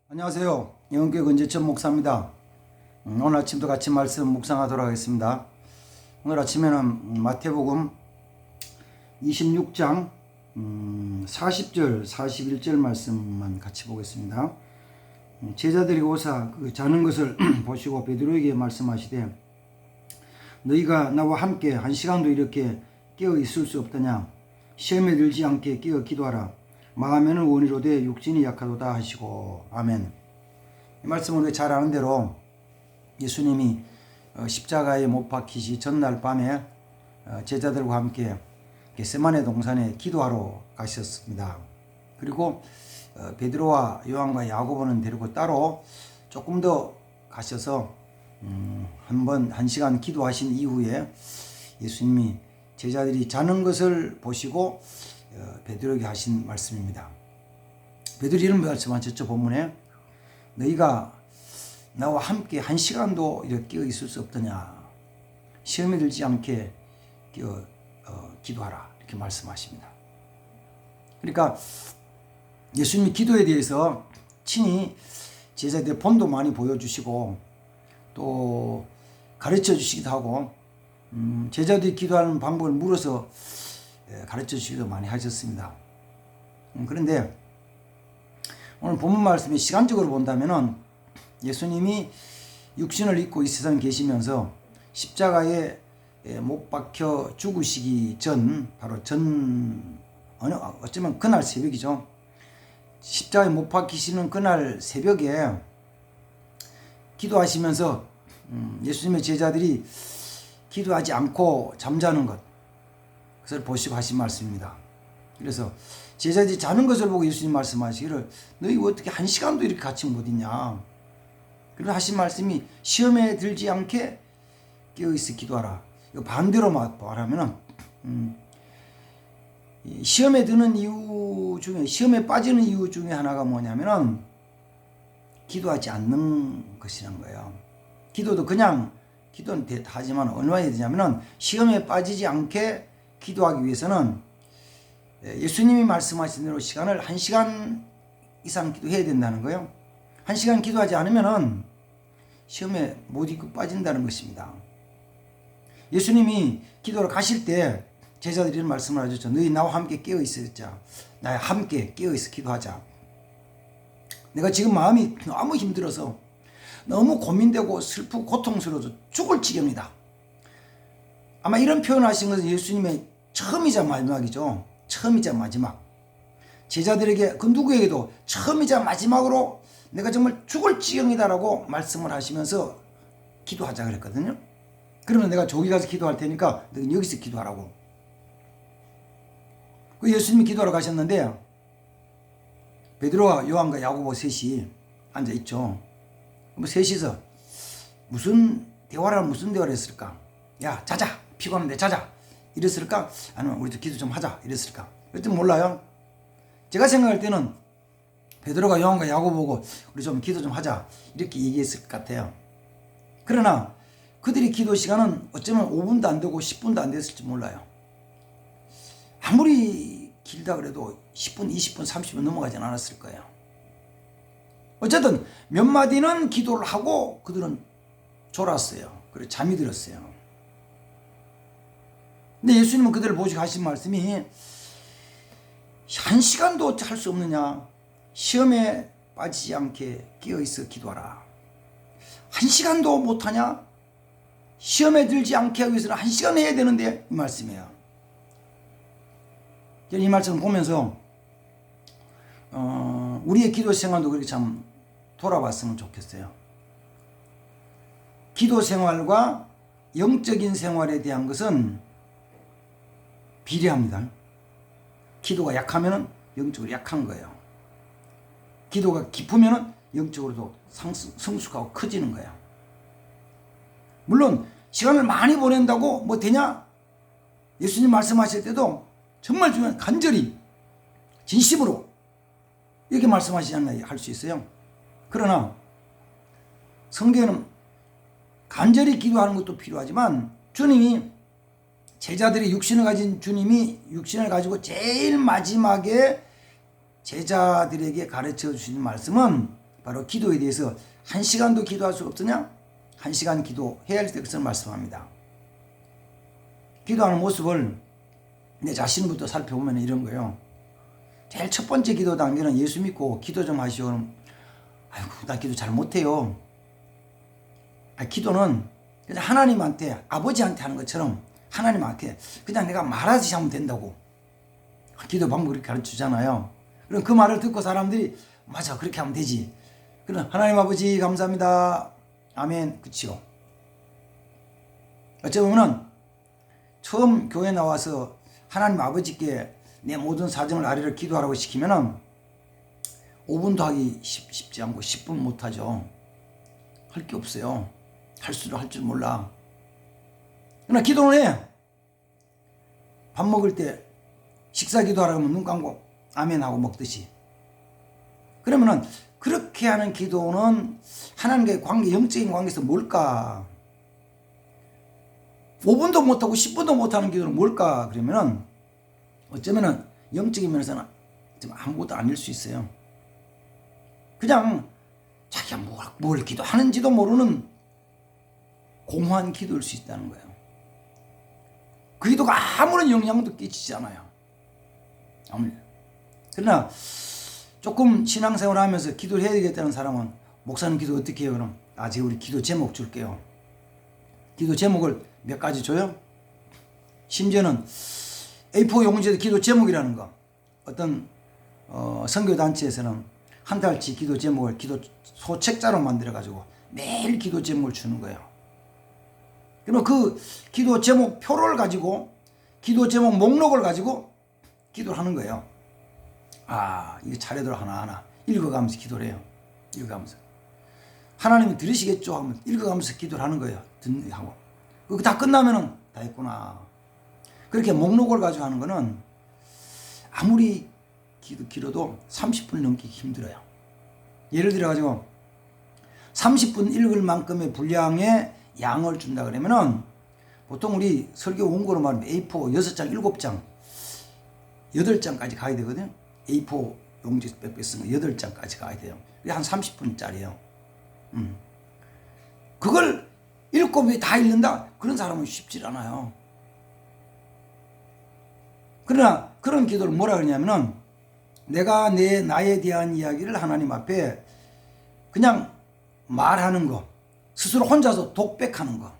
안녕하세요. 영원교회 권재천 목사입니다. 오늘 아침도 같이 말씀 묵상하도록 하겠습니다. 오늘 아침에는 마태복음 26장 40절 41절 말씀만 같이 보겠습니다. 제자들이 오사 그 자는 것을 보시고 베드로에게 말씀하시되 너희가 나와 함께 한 시간도 이렇게 깨어 있을 수 없더냐. 시험에 들지 않게 깨어 기도하라. 마음에는 원이로되 육신이 약하도다 하시고. 아멘. 이 말씀은 우리가 잘 아는 대로 예수님이 십자가에 못 박히시 전날 밤에 제자들과 함께 겟세마네 동산에 기도하러 가셨습니다. 그리고 베드로와 요한과 야고보는 데리고 따로 조금 더 가셔서 한 시간 기도하신 이후에 예수님이 제자들이 자는 것을 보시고 베드로에게 하신 말씀입니다. 베드로 이런 말씀하셨죠. 본문에 너희가 나와 함께 한 시간도 이렇게 끼어 있을 수 없더냐. 시험에 들지 않게 기도하라. 이렇게 말씀하십니다. 그러니까 예수님이 기도에 대해서 친히 제자들의 본도 많이 보여주시고 또 가르쳐 주시기도 하고 제자들이 기도하는 방법을 물어서 가르쳐 주시기도 많이 하셨습니다. 그런데 오늘 본문 말씀이 시간적으로 본다면은 예수님이 육신을 입고 이 세상에 계시면서 십자가에 못 박혀 죽으시기 전, 바로 어쩌면 그날 새벽이죠. 십자가에 못 박히시는 그날 새벽에 기도하시면서 예수님의 제자들이 기도하지 않고 잠자는 것, 그것을 보시고 하신 말씀입니다. 그래서 제자들이 자는 것을 보고 예수님 말씀하시기를 너희 어떻게 한 시간도 이렇게 같이 못 있냐. 그리고 하신 말씀이 시험에 들지 않게 깨어있어 기도하라. 이거 반대로 말하면은 시험에 드는 이유 중에, 시험에 빠지는 이유 중에 하나가 뭐냐면은 기도하지 않는 것이라는 거예요. 기도도 그냥 기도는 하지만 얼마나 해야 되냐면은 시험에 빠지지 않게 기도하기 위해서는 예수님이 말씀하신 대로 시간을 1시간 이상 기도해야 된다는 거예요. 1시간 기도하지 않으면은 시험에 못 이기고 빠진다는 것입니다. 예수님이 기도를 가실 때 제자들이 이런 말씀을 하셨죠. 너희 나와 함께 깨어 있었자. 나와 함께 깨어 있어 기도하자. 내가 지금 마음이 너무 힘들어서 너무 고민되고 슬프고 고통스러워서 죽을 지경이다. 아마 이런 표현을 하신 것은 예수님의 처음이자 마지막이죠. 처음이자 마지막. 제자들에게 그 누구에게도 처음이자 마지막으로 내가 정말 죽을 지경이다라고 말씀을 하시면서 기도하자 그랬거든요. 그러면 내가 저기 가서 기도할 테니까 너는 여기서 기도하라고. 그 예수님이 기도하러 가셨는데 베드로와 요한과 야고보 셋이 앉아 있죠. 뭐 셋이서 무슨 대화를 했을까? 야, 자자. 피곤한데 자자. 이랬을까? 아니면 우리도 기도 좀 하자. 이랬을까? 그때 몰라요. 제가 생각할 때는 베드로가 요한과 야고보고 우리 좀 기도 좀 하자. 이렇게 얘기했을 것 같아요. 그러나 그들의 기도 시간은 어쩌면 5분도 안 되고 10분도 안 됐을지 몰라요. 아무리 길다 그래도 10분, 20분, 30분 넘어가진 않았을 거예요. 어쨌든 몇 마디는 기도를 하고 그들은 졸았어요. 그리고 잠이 들었어요. 근데 예수님은 그들을 보시고 하신 말씀이 1시간도 할 수 없느냐. 시험에 빠지지 않게 깨어있어 기도하라. 1시간도 못하냐. 시험에 들지 않게 하기 위해서는 1시간 해야 되는데 이 말씀이에요. 이 말씀을 보면서 우리의 기도 생활도 그렇게 참 돌아봤으면 좋겠어요. 기도 생활과 영적인 생활에 대한 것은 비례합니다. 기도가 약하면 영적으로 약한 거예요. 기도가 깊으면 영적으로도 성숙하고 커지는 거예요. 물론 시간을 많이 보낸다고 뭐 되냐? 예수님 말씀하실 때도 정말 중요한 간절히 진심으로 이렇게 말씀하시지 않나 할 수 있어요. 그러나 성경에는 간절히 기도하는 것도 필요하지만 주님이 제자들이 육신을 가진 주님이 육신을 가지고 제일 마지막에 제자들에게 가르쳐 주신 말씀은 바로 기도에 대해서 1시간도 기도할 수 없느냐? 1시간 기도해야 할 것을 말씀합니다. 기도하는 모습을 내 자신부터 살펴보면 이런 거예요. 제일 첫 번째 기도 단계는 예수 믿고 기도 좀 하시오. 아이고, 나 기도 잘 못해요. 기도는 그냥 하나님한테, 아버지한테 하는 것처럼 하나님한테 그냥 내가 말하듯이 하면 된다고. 기도 방법 그렇게 가르치잖아요. 그럼 그 말을 듣고 사람들이 맞아, 그렇게 하면 되지. 그럼 하나님 아버지 감사합니다. 아멘. 그치요. 어쩌면은 처음 교회 나와서 하나님 아버지께 내 모든 사정을 아뢰려 기도하라고 시키면은 5분도 하기 쉽지 않고 10분 못하죠. 할 게 없어요. 할 줄 몰라. 그러나 기도는 해. 밥 먹을 때 식사 기도하라고 하면 눈 감고 아멘 하고 먹듯이. 그러면은 그렇게 하는 기도는 하나님과의 관계, 영적인 관계에서 뭘까? 5분도 못하고 10분도 못하는 기도는 뭘까? 그러면은 어쩌면은 영적인 면에서는 좀 아무것도 아닐 수 있어요. 그냥 자기가 뭘 기도하는지도 모르는 공허한 기도일 수 있다는 거예요. 그 기도가 아무런 영향도 끼치지 않아요. 그러나 조금 신앙생활 하면서 기도를 해야 되겠다는 사람은 목사님 기도 어떻게 해요? 그럼 제가 우리 기도 제목 줄게요. 기도 제목을 몇 가지 줘요? 심지어는 A4 용지에도 기도 제목이라는 거. 어떤 선교단체에서는 한 달치 기도 제목을 기도 소책자로 만들어가지고 매일 기도 제목을 주는 거예요. 그러면 그 기도 제목 표를 가지고 기도 제목 목록을 가지고 기도를 하는 거예요. 이거 차례대로 하나하나 읽어가면서 기도를 해요. 읽어가면서. 하나님이 들으시겠죠? 하면 읽어가면서 기도를 하는 거예요. 하고. 그거 다 끝나면은 다 했구나. 그렇게 목록을 가지고 하는 거는 아무리 길어도 30분 넘기 힘들어요. 예를 들어가지고 30분 읽을 만큼의 분량의 양을 준다 그러면은 보통 우리 설교 원고로 말하면 A4 6장, 7장, 8장까지 가야 되거든요. A4 용지 빽빽 쓴 거 8장까지 가야 돼요. 그게 한 30분짜리예요. 그걸 읽고 다 읽는다? 그런 사람은 쉽지 않아요. 그러나 그런 기도를 뭐라 그러냐면은 내가 나에 대한 이야기를 하나님 앞에 그냥 말하는 거, 스스로 혼자서 독백하는 거.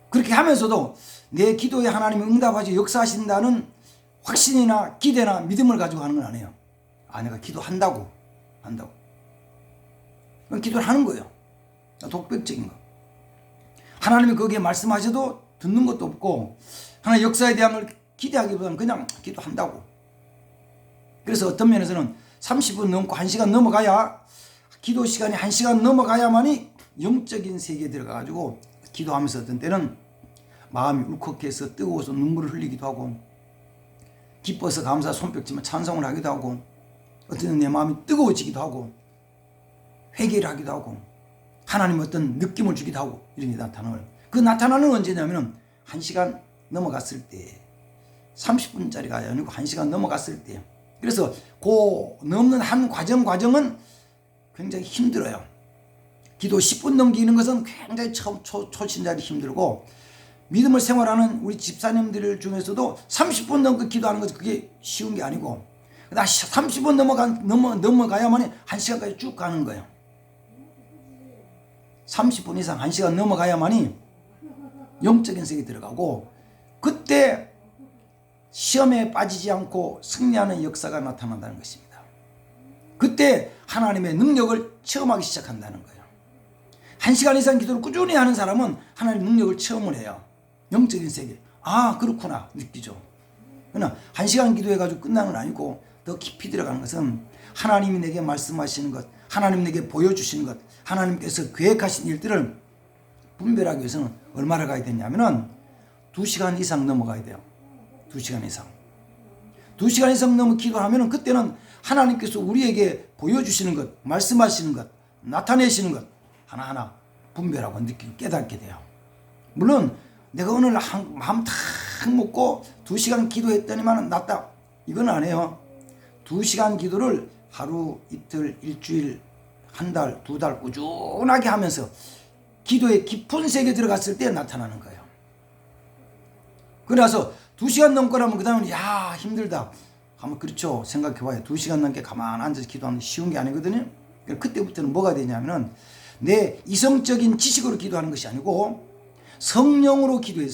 그렇게 하면서도 내 기도에 하나님이 응답하시 역사하신다는 확신이나 기대나 믿음을 가지고 하는 건 아니에요. 내가 기도한다고. 그건 기도를 하는 거예요. 독백적인 거. 하나님이 거기에 말씀하셔도 듣는 것도 없고 하나의 역사에 대한 걸 기대하기보다는 그냥 기도한다고. 그래서 어떤 면에서는 30분 넘고 1시간 넘어가야, 기도 시간이 1시간 넘어가야만이 영적인 세계에 들어가가지고 기도하면서 어떤 때는 마음이 울컥해서 뜨거워서 눈물을 흘리기도 하고, 기뻐서 감사 손뼉치며 찬송을 하기도 하고, 어떤 때는 내 마음이 뜨거워지기도 하고, 회개를 하기도 하고, 하나님 어떤 느낌을 주기도 하고, 이런 게 나타나요. 그 나타나는 언제냐면은 1시간 넘어갔을 때, 30분짜리가 아니고 1시간 넘어갔을 때. 그래서 그 넘는 한 과정은 굉장히 힘들어요. 기도 10분 넘기는 것은 굉장히 초신자들이 힘들고, 믿음을 생활하는 우리 집사님들 중에서도 30분 넘게 기도하는 것은 그게 쉬운 게 아니고, 30분 넘어가야만 1시간까지 쭉 가는 거예요. 30분 이상 1시간 넘어가야만이 영적인 세계에 들어가고, 그때 시험에 빠지지 않고 승리하는 역사가 나타난다는 것입니다. 그때 하나님의 능력을 체험하기 시작한다는 거예요. 1시간 이상 기도를 꾸준히 하는 사람은 하나님의 능력을 체험을 해요. 영적인 세계. 그렇구나 느끼죠. 그러나 1시간 기도해가지고 끝나는 건 아니고 더 깊이 들어가는 것은 하나님이 내게 말씀하시는 것, 하나님 내게 보여주시는 것, 하나님께서 계획하신 일들을 분별하기 위해서는 얼마나 가야 되냐면은 2시간 이상 넘어가야 돼요. 2시간 이상. 2시간 이상 넘어 기도하면은 그때는 하나님께서 우리에게 보여주시는 것, 말씀하시는 것, 나타내시는 것 하나하나 분별하고 느끼고 깨닫게 돼요. 물론 내가 오늘 마음 탁 먹고 2시간 기도했더니만 낫다, 이건 아니에요. 2시간 기도를 하루, 이틀, 일주일, 한 달, 두 달 꾸준하게 하면서 기도의 깊은 세계에 들어갔을 때 나타나는 거예요. 그래서 2시간 넘고나면 그 다음에 야 힘들다 하면 그렇죠. 생각해봐요. 2시간 넘게 가만 앉아서 기도하는 게 쉬운 게 아니거든요. 그때부터는 뭐가 되냐면은 내 이성적인 지식으로 기도하는 것이 아니고 성령으로 기도해요.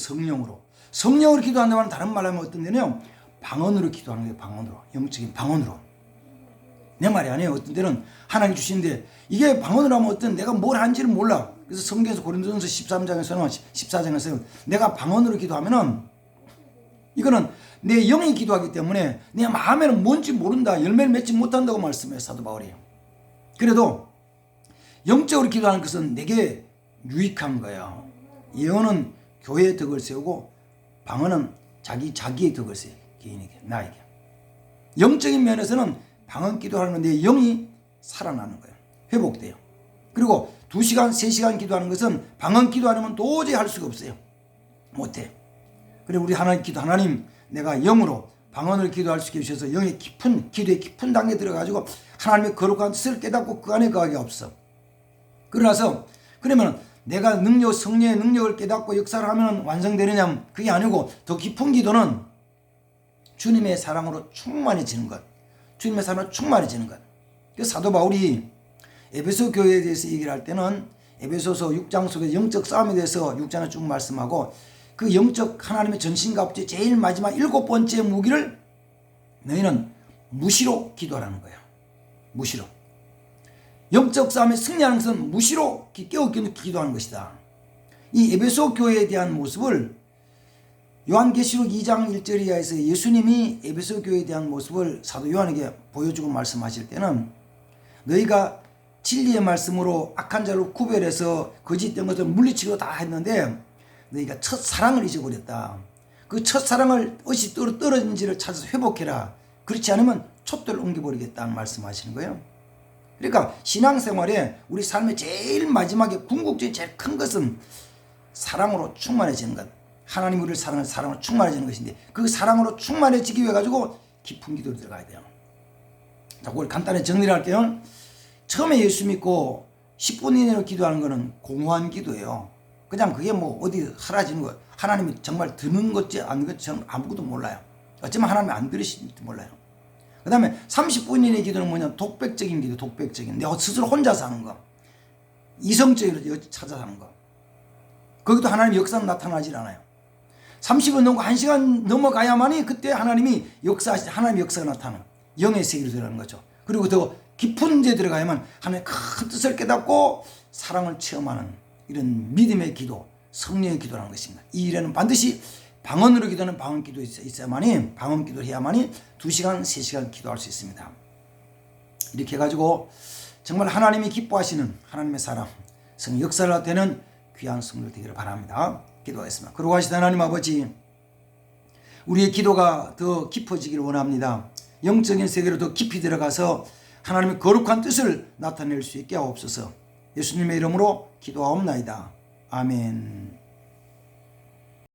성령으로 기도한다면 다른 말로 하면 어떤 데는요. 방언으로 기도하는 거예요. 방언으로. 영적인 방언으로. 내 말이 아니에요. 어떤 때는 하나님 주시는데 이게 방언으로 하면 어떤 내가 뭘 하는지를 몰라. 그래서 성경에서 고린도전서 13장에서는 14장에서 내가 방언으로 기도하면은 이거는 내 영이 기도하기 때문에 내 마음에는 뭔지 모른다. 열매를 맺지 못한다고 말씀해요. 사도 바울이. 그래도 영적으로 기도하는 것은 내게 유익한 거예요. 예언은 교회의 덕을 세우고 방언은 자기의 덕을 세워요. 개인에게, 나에게. 영적인 면에서는 방언 기도하는 내 영이 살아나는 거예요. 회복돼요. 그리고 2시간, 3시간 기도하는 것은 방언 기도하려면 도저히 할 수가 없어요. 못해. 그래 우리 하나님 내가 영으로 방언을 기도할 수 있게 주셔서 영의 깊은 기도의 깊은 단계에 들어가지고 하나님의 거룩한 뜻을 깨닫고 그 안에 거하기 없어. 그러나서 그러면 내가 성령의 능력을 깨닫고 역사를 하면 완성되느냐 그게 아니고 더 깊은 기도는 주님의 사랑으로 충만해지는 것. 주님의 사랑으로 충만해지는 것. 그 사도 바울이 에베소 교회에 대해서 얘기를 할 때는 에베소서 6장 속에 영적 싸움에 대해서 6장에 쭉 말씀하고 그 영적 하나님의 전신갑주의 제일 마지막 7번째 무기를 너희는 무시로 기도하라는 거예요. 무시로. 영적 싸움에 승리하는 것은 무시로 깨어있게 기도하는 것이다. 이 에베소 교회에 대한 모습을 요한계시록 2장 1절 이하에서 예수님이 에베소 교회에 대한 모습을 사도 요한에게 보여주고 말씀하실 때는 너희가 진리의 말씀으로 악한 자를 구별해서 거짓된 것을 물리치고 다 했는데 너희가 첫사랑을 잊어버렸다. 그 첫사랑을 어찌 떨어진지를 찾아서 회복해라. 그렇지 않으면 촛대를 옮겨버리겠다는 말씀하시는 거예요. 그러니까 신앙생활에 우리 삶의 제일 마지막에 궁극적인 제일 큰 것은 사랑으로 충만해지는 것. 하나님 우리를 사랑하는 사랑으로 충만해지는 것인데 그 사랑으로 충만해지기 위해 가지고 깊은 기도로 들어가야 돼요. 자, 그걸 간단히 정리를 할게요. 처음에 예수 믿고 10분 이내로 기도하는 거는 공허한 기도예요. 그냥 그게 뭐 어디 사라지는 거. 하나님이 정말 듣는 것지 안 듣는 것지 아무것도 몰라요. 어쩌면 하나님이 안 들으실지도 몰라요. 그 다음에 30분 이내 기도는 뭐냐? 독백적인 기도, 독백적인. 내가 스스로 혼자서 하는 거. 이성적으로 찾아서 하는 거. 거기도 하나님 역사는 나타나질 않아요. 30분 넘고 1시간 넘어가야만이 그때 하나님이 하나님의 역사가 나타나는 영의 세계로 들어가는 거죠. 그리고 더 깊은 데 들어가야만 하나님의 큰 뜻을 깨닫고 사랑을 체험하는 이런 믿음의 기도, 성령의 기도라는 것입니다. 이 일에는 반드시 방언으로 기도하는 방언 기도 있어야만이 방언 기도를 해야만이 2시간, 3시간 기도할 수 있습니다. 이렇게 해가지고 정말 하나님이 기뻐하시는 하나님의 사랑, 성 역사가 되는 귀한 성도 되기를 바랍니다. 기도하겠습니다. 그러고 하시다 하나님 아버지, 우리의 기도가 더 깊어지기를 원합니다. 영적인 세계로 더 깊이 들어가서 하나님의 거룩한 뜻을 나타낼 수 있게 하옵소서. 예수님의 이름으로 기도하옵나이다. 아멘.